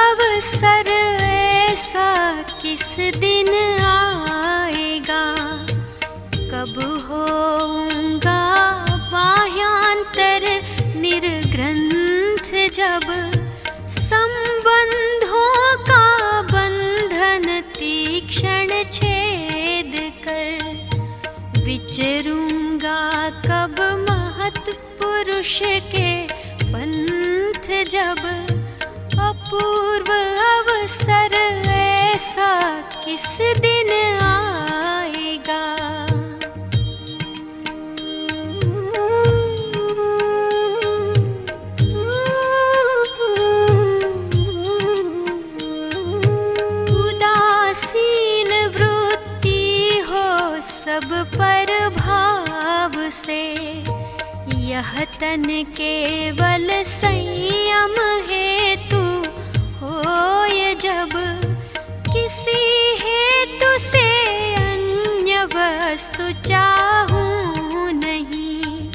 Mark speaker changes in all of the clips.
Speaker 1: अवसर ऐसा किस दिन आएगा, कब होऊंगा बाह्यांतर निर्ग्रंथ, जब संबंधों का बंधन तीक्ष्ण छेद कर विचरूंगा, कब महत् पुरुष के पंथ, जब अपूर्व अवसर ऐसा किस दिन आएगा। उदासीन वृत्ति हो सब पर भाव से, यह तन केवल संयम हेतु होय, जब किसी हेतु से अन्य वस्तु चाहूं नहीं,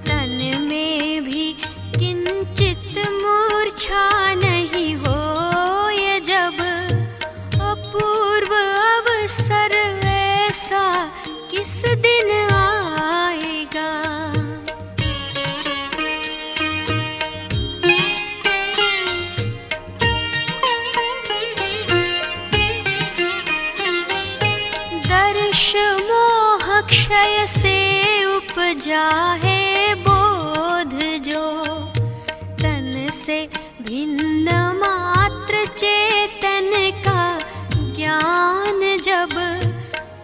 Speaker 1: तन में भी किंचित मूर्छा नहीं होय, जब अपूर्व अवसर ऐसा किस दिन आएगा। क्षय से उपजा है बोध, जो तन से भिन्न मात्र चेतन का ज्ञान, जब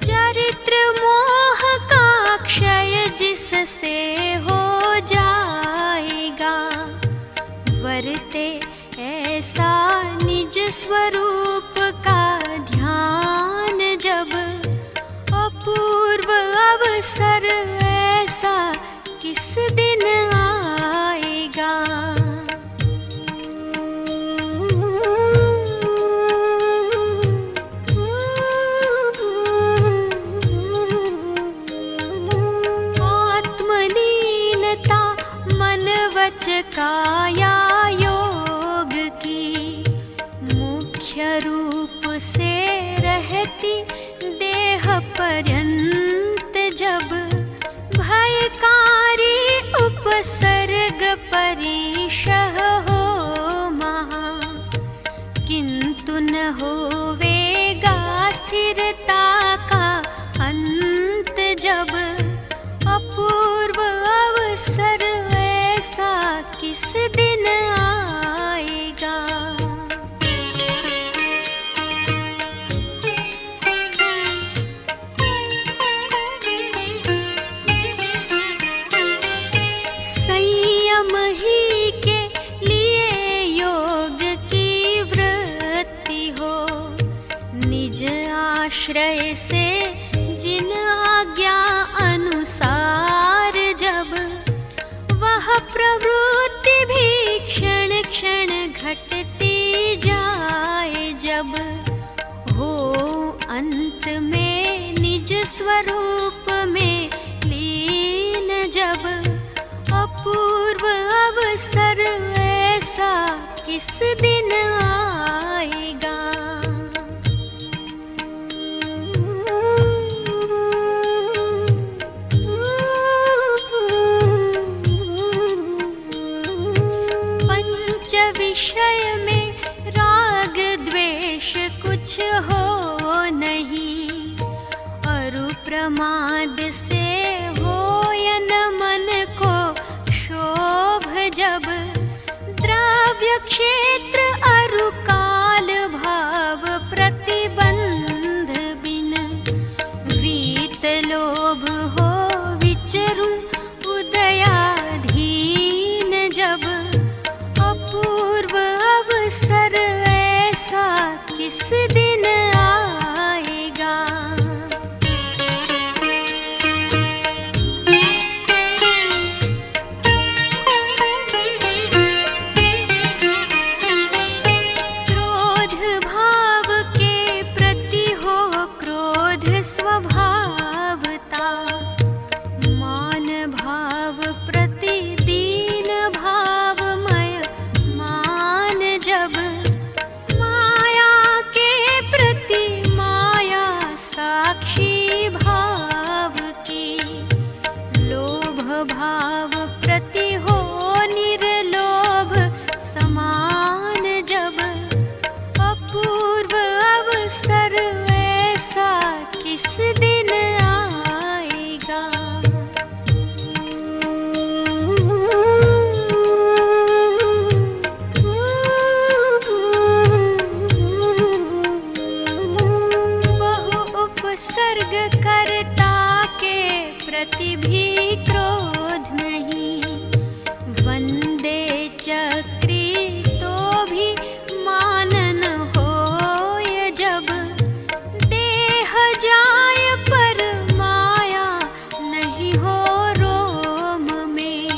Speaker 1: चरित्र मोह का क्षय जिससे हो जाएगा, वरते ऐसा निज स्वरूप का ध्यान, जब अपूर्व अवसर ऐसा किस दिन आएगा। आत्मलीनता मन वच काया योग की मुख्य रूप से रहती पर्यंत, जब भयकारी उपसर्ग परिशह हो महा, किंतु न होवेगा स्थिरता का अंत, जब अपूर्व अवसर ऐसा किस दिन आएगा। आश्रय से जिन आज्ञा अनुसार, जब वह प्रवृत्ति भी क्षण क्षण घटती जाए, जब हो अंत में निज स्वरूप में लीन, जब अपूर्व अवसर ऐसा किस दिन आएगा। विषय में राग द्वेष कुछ हो नहीं, अरु प्रमाद से होयन मन को क्षोभ, जब द्रव्य क्षेत्र अरु काल भाव प्रति हो निर्लोभ समान जब, अपूर्व अवसर ऐसा किस दिन आएगा। बहु उपसर्ग करता के प्रति भी क्रोध नहीं, वंदे चक्री तो भी मानन होय जब, देह जाय पर माया नहीं हो रोम में,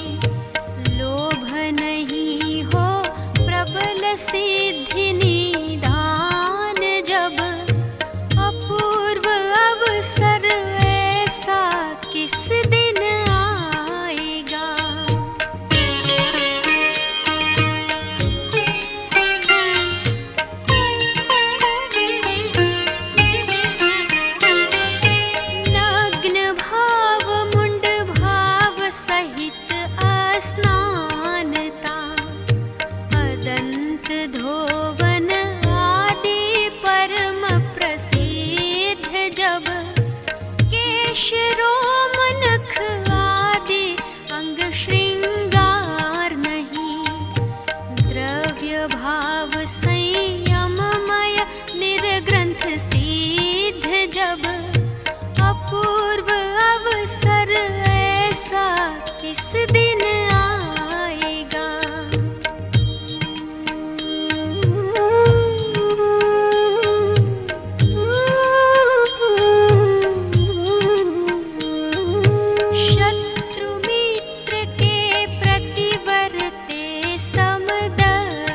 Speaker 1: लोभ नहीं हो प्रबल सिद्धि निदान जब, अपूर्व अवसर ऐसा किस दिन आएगा। नग्न भाव मुंड भाव सहित अस्नानता, अदंत धोवन आदि परम प्रसिद्ध जब, केश रोम नख आदि अंग श्रृंगार नहीं, द्रव्य भाव संयममय निर्ग्रंथ सिद्ध जब, अपूर्व अवसर ऐसा किस दिन आएगा। शत्रु मित्र के प्रति वर्ते समदर्शिता,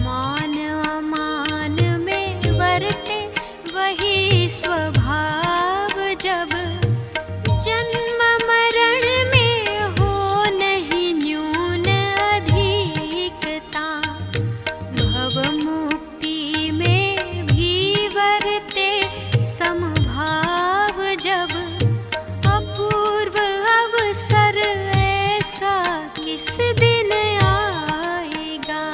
Speaker 1: मान अमान में वर्ते वही स्वभाव जब, जन्म मरण में हो नहीं न्यून अधिकता, भव मुक्ति में भी वर्ते समभाव जब, अपूर्व अवसर ऐसा किस दिन आएगा।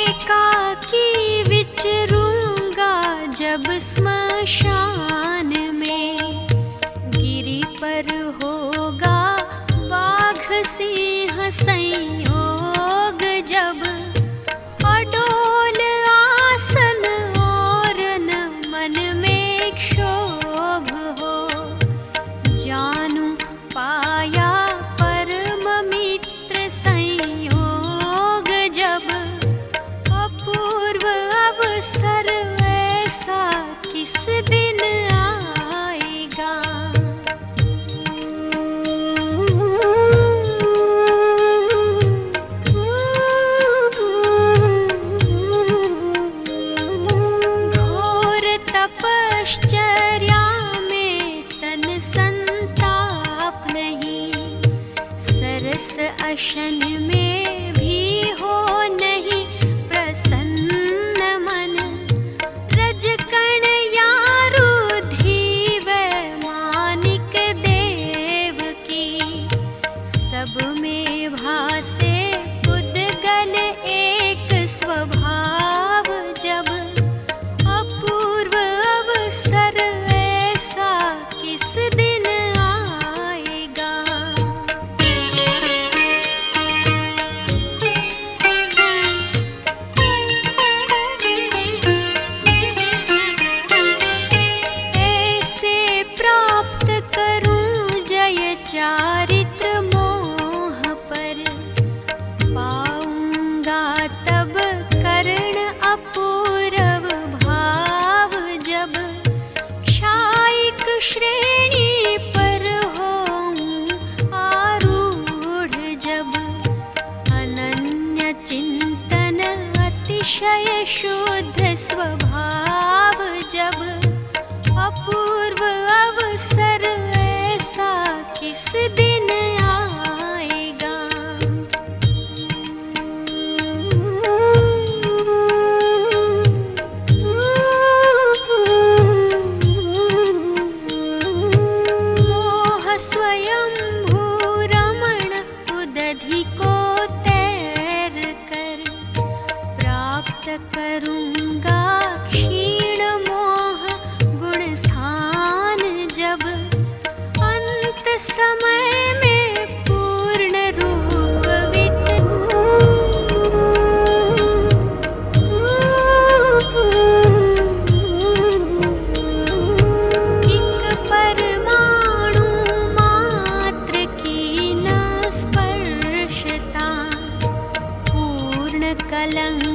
Speaker 1: एकाकी विचरूंगा जब स्मशान में, गिरि पर होगा बाघ सिंह संयोग जब, अडोल आसन और न मन में क्षोभ हो, जानू पाया परम मित्र संयोग जब, अपूर्व अवसर ऐसा किस दिन आएगा। घोर तपश्चर्या में तन संताप नहीं, सरस अशन में भी हो नहीं प्रसन्न मन, रजकण या रुधि वैमानिक देव की, सब में भासे उद्गल एक स्वभाव जब, अपूर्व अवसर ऐसा किस दिन आएगा। ऐसे प्राप्त करूं जय चारित्र मोह पर, नदी को तैर कर प्राप्त करूँगा क्षीण मोह गुण स्थान जब अंत समय में पूर्ण रूप एक परमाणु मात्र की न स्पर्शता पूर्ण कलंक